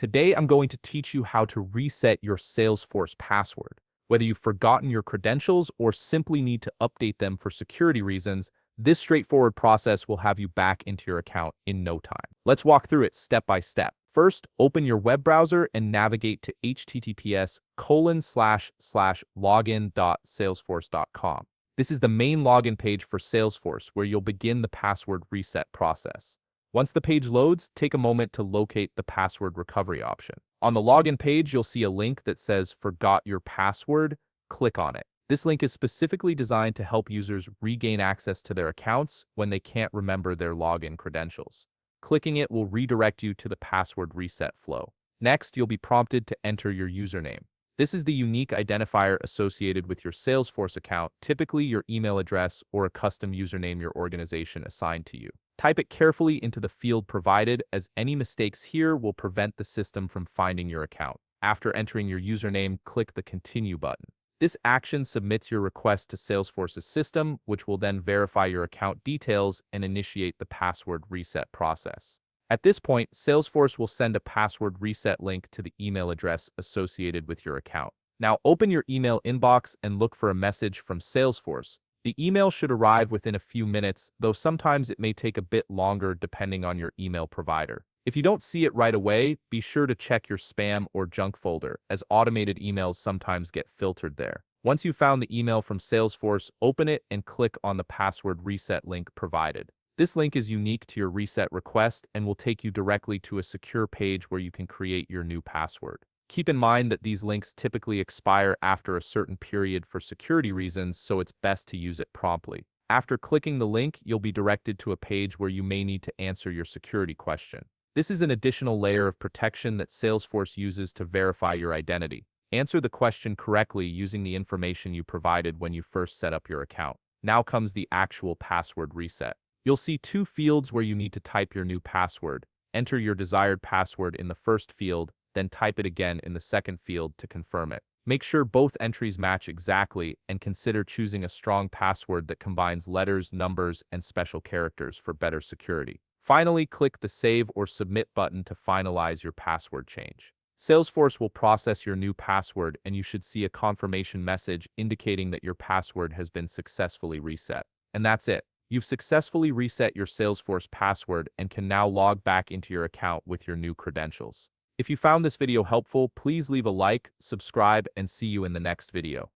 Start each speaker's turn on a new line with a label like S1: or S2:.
S1: Today, I'm going to teach you how to reset your Salesforce password. Whether you've forgotten your credentials or simply need to update them for security reasons, this straightforward process will have you back into your account in no time. Let's walk through it step by step. First, open your web browser and navigate to https://login.salesforce.com. This is the main login page for Salesforce where you'll begin the password reset process. Once the page loads, take a moment to locate the password recovery option. On the login page, you'll see a link that says "Forgot your password." Click on it. This link is specifically designed to help users regain access to their accounts when they can't remember their login credentials. Clicking it will redirect you to the password reset flow. Next, you'll be prompted to enter your username. This is the unique identifier associated with your Salesforce account, typically your email address or a custom username your organization assigned to you. Type it carefully into the field provided, as any mistakes here will prevent the system from finding your account. After entering your username, click the Continue button. This action submits your request to Salesforce's system, which will then verify your account details and initiate the password reset process. At this point, Salesforce will send a password reset link to the email address associated with your account. Now open your email inbox and look for a message from Salesforce. The email should arrive within a few minutes, though sometimes it may take a bit longer depending on your email provider. If you don't see it right away, be sure to check your spam or junk folder, as automated emails sometimes get filtered there. Once you've found the email from Salesforce, open it and click on the password reset link provided. This link is unique to your reset request and will take you directly to a secure page where you can create your new password. Keep in mind that these links typically expire after a certain period for security reasons, so it's best to use it promptly. After clicking the link, you'll be directed to a page where you may need to answer your security question. This is an additional layer of protection that Salesforce uses to verify your identity. Answer the question correctly using the information you provided when you first set up your account. Now comes the actual password reset. You'll see two fields where you need to type your new password. Enter your desired password in the first field, then type it again in the second field to confirm it. Make sure both entries match exactly and consider choosing a strong password that combines letters, numbers, and special characters for better security. Finally, click the Save or Submit button to finalize your password change. Salesforce will process your new password and you should see a confirmation message indicating that your password has been successfully reset. And that's it. You've successfully reset your Salesforce password and can now log back into your account with your new credentials. If you found this video helpful, please leave a like, subscribe, and see you in the next video.